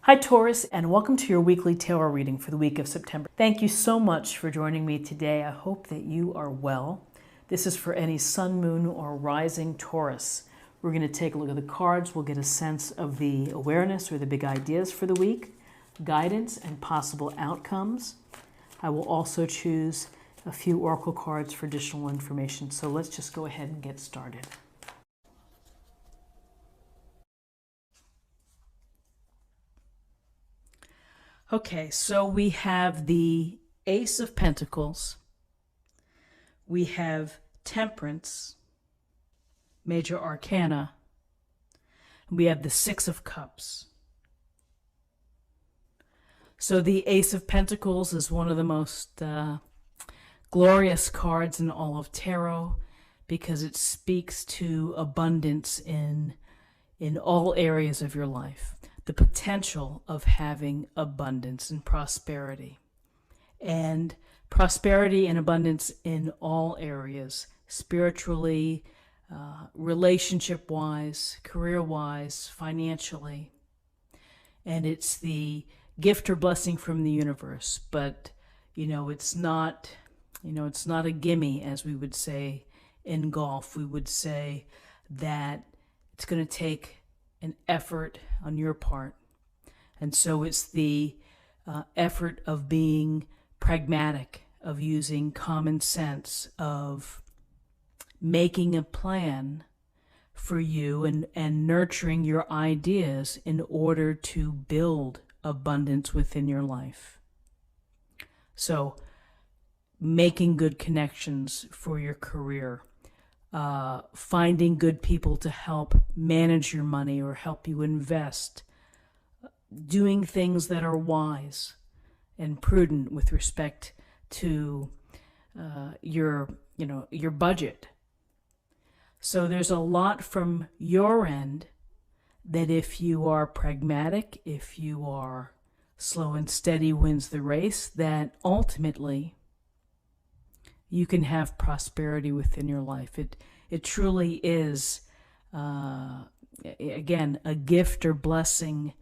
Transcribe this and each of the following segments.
Hi Taurus, and welcome to your weekly tarot reading for the week of September. Thank you so much for joining me today. I hope that you are well. This is for any sun, moon, or rising Taurus. We're going to take a look at the cards. We'll get a sense of the awareness or the big ideas for the week, guidance, and possible outcomes. I will also choose a few oracle cards for additional information. So let's just go ahead and get started. Okay, so we have the Ace of Pentacles, we have Temperance, Major Arcana, and we have the Six of Cups. So the Ace of Pentacles is one of the most glorious cards in all of tarot because it speaks to abundance in all areas of your life. The potential of having abundance and prosperity. And prosperity and abundance in all areas, spiritually, relationship-wise, career-wise, financially. And it's the gift or blessing from the universe. But, it's not a gimme, as we would say in golf. We would say that it's going to take an effort on your part. And so it's the effort of being pragmatic, of using common sense, of making a plan for you and nurturing your ideas in order to build abundance within your life. So making good connections for your career, finding good people to help manage your money or help you invest, doing things that are wise and prudent with respect to your budget. So there's a lot from your end that if you are pragmatic, if you are slow and steady wins the race, that ultimately you can have prosperity within your life. It truly is, again, a gift or blessing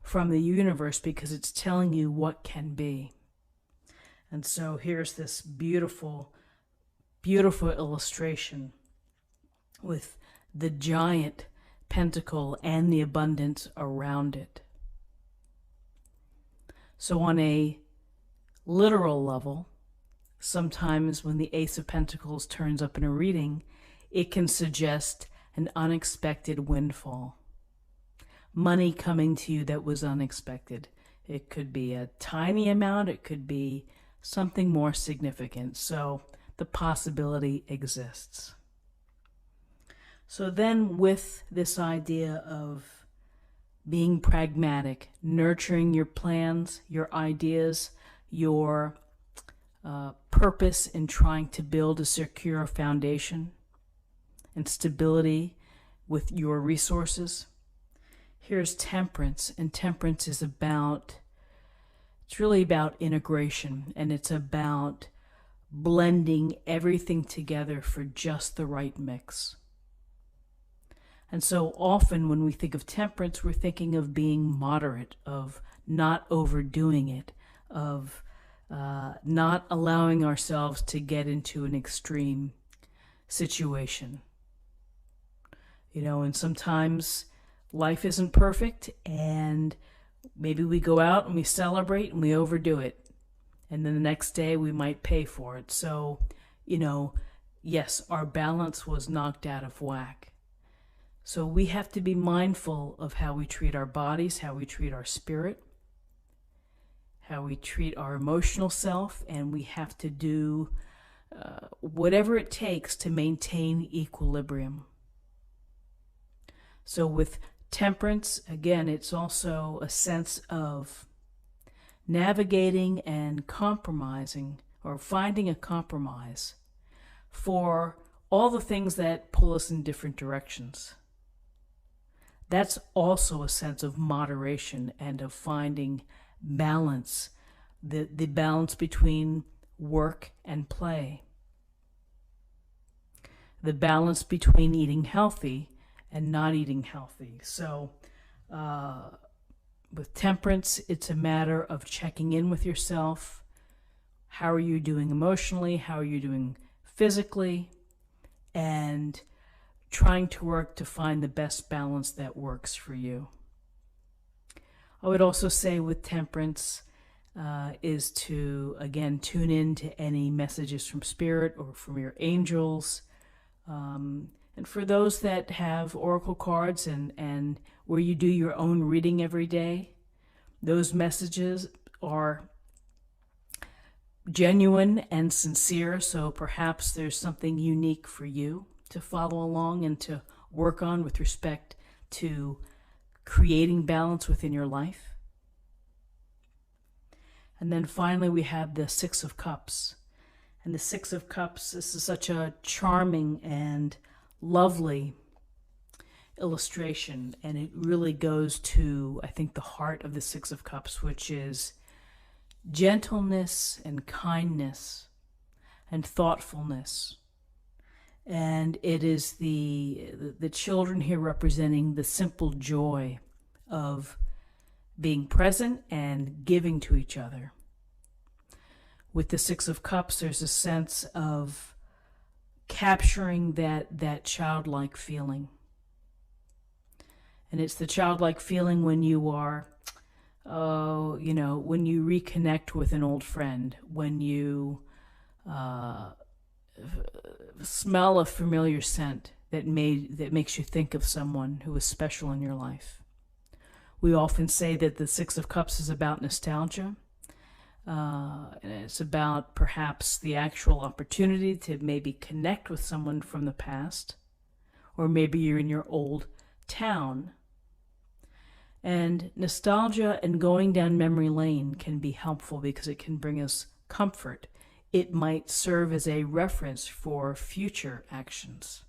from the universe because it's telling you what can be. And so here's this beautiful, beautiful illustration with the giant pentacle and the abundance around it. So on a literal level, sometimes when the Ace of Pentacles turns up in a reading, it can suggest an unexpected windfall. Money coming to you that was unexpected. It could be a tiny amount, it could be something more significant. So the possibility exists. So then with this idea of being pragmatic, nurturing your plans, your ideas, your purpose in trying to build a secure foundation and stability with your resources. Here's Temperance, and Temperance is it's really about integration, and it's about blending everything together for just the right mix. And so often when we think of temperance, we're thinking of being moderate, of not overdoing it, of not allowing ourselves to get into an extreme situation. And sometimes life isn't perfect, and maybe we go out and we celebrate and we overdo it. And then the next day we might pay for it. So, yes, our balance was knocked out of whack. So we have to be mindful of how we treat our bodies, how we treat our spirit, how we treat our emotional self, and we have to do whatever it takes to maintain equilibrium. So with Temperance, again, it's also a sense of navigating and compromising, or finding a compromise for all the things that pull us in different directions. That's also a sense of moderation and of finding balance, the balance between work and play, the balance between eating healthy and not eating healthy. So With Temperance, it's a matter of checking in with yourself. How are you doing emotionally? How are you doing physically? And trying to work to find the best balance that works for you. I would also say with Temperance is to, again, tune in to any messages from Spirit or from your angels. And for those that have oracle cards and where you do your own reading every day, those messages are genuine and sincere, so perhaps there's something unique for you to follow along and to work on with respect to creating balance within your life. And then finally we have the Six of Cups. And the Six of Cups, this is such a charming and lovely illustration, and it really goes to, I think, the heart of the Six of Cups, which is gentleness and kindness and thoughtfulness. And it is the children here representing the simple joy of being present and giving to each other. With the Six of Cups, there's a sense of capturing that childlike feeling. And it's the childlike feeling when you are, when you reconnect with an old friend, when you smell a familiar scent that makes you think of someone who was special in your life. We often say that the Six of Cups is about nostalgia. And it's about perhaps the actual opportunity to maybe connect with someone from the past, or maybe you're in your old town. And nostalgia and going down memory lane can be helpful because it can bring us comfort. It might serve as a reference for future actions.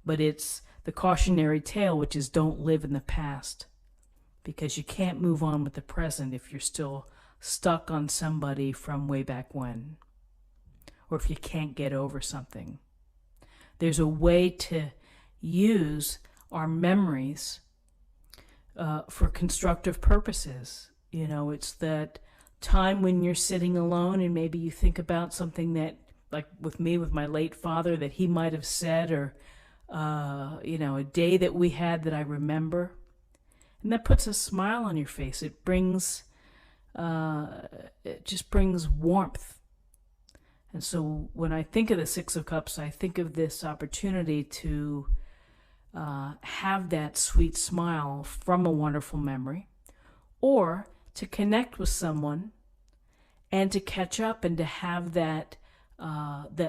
But it's the cautionary tale, which is don't live in the past, because you can't move on with the present if you're still stuck on somebody from way back when, or if you can't get over something. There's a way to use our memories for constructive purposes. You know, it's that time when you're sitting alone and maybe you think about something that, like with me, with my late father, that he might have said, or, a day that we had that I remember. And that puts a smile on your face. It just brings warmth. And so when I think of the Six of Cups, I think of this opportunity to have that sweet smile from a wonderful memory, or to connect with someone and to catch up and to have that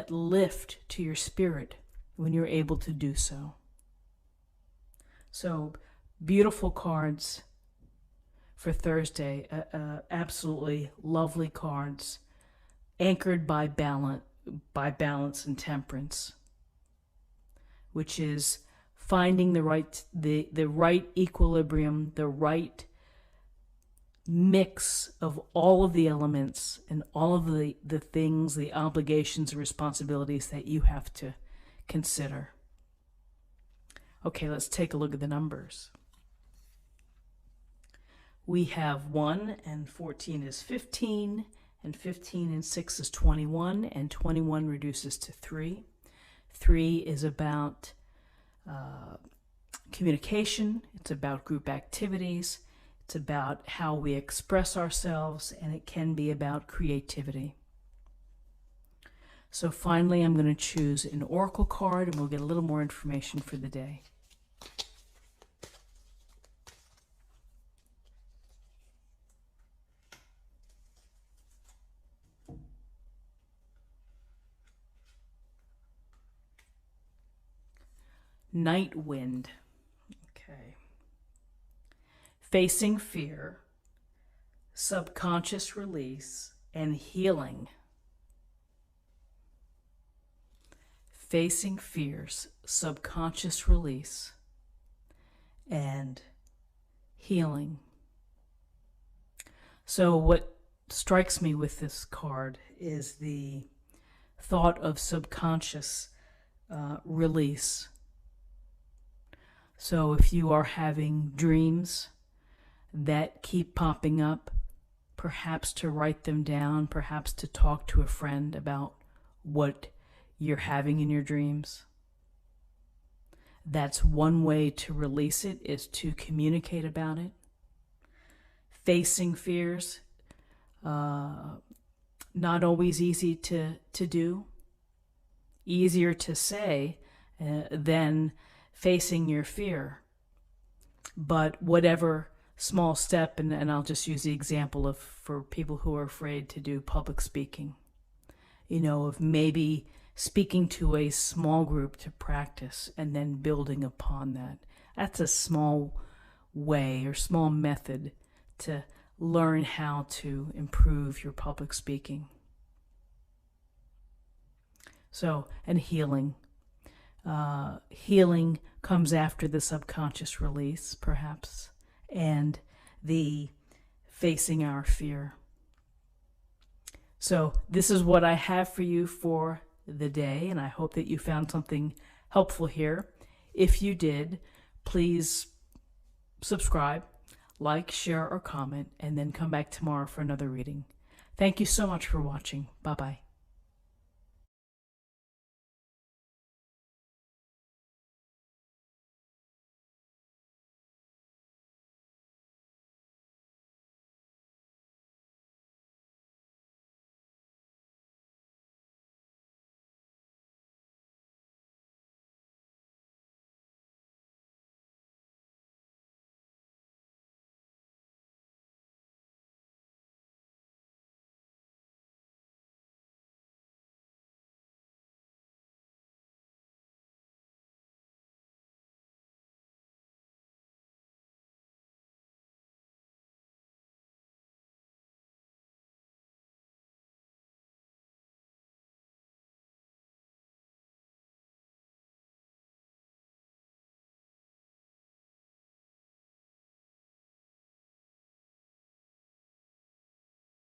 lift to your spirit when you're able to do so. So beautiful cards for Thursday, absolutely lovely cards, anchored by balance and temperance, which is finding the right equilibrium, the right mix of all of the elements and all of the things, the obligations and responsibilities that you have to consider. Okay, let's take a look at the numbers. We have 1 and 14 is 15, and 15 and 6 is 21, and 21 reduces to 3. 3 is about communication. It's about group activities. It's about how we express ourselves, and it can be about creativity. So finally, I'm going to choose an oracle card, and we'll get a little more information for the day. Night Wind. Okay. Facing fear, subconscious release, and healing. Facing fears, subconscious release, and healing. So what strikes me with this card is the thought of subconscious release. So if you are having dreams that keep popping up, perhaps to write them down, perhaps to talk to a friend about what you're having in your dreams. That's one way to release it, is to communicate about it. Facing fears, not always easy to do. Easier to say than facing your fear. But whatever small step, and I'll just use the example of for people who are afraid to do public speaking, of maybe speaking to a small group to practice and then building upon that. That's a small way or small method to learn how to improve your public speaking. So, and healing. Healing comes after the subconscious release, perhaps, and the facing our fear. So this is what I have for you for the day, and I hope that you found something helpful here. If you did, please subscribe, like, share, or comment, and then come back tomorrow for another reading. Thank you so much for watching. Bye-bye.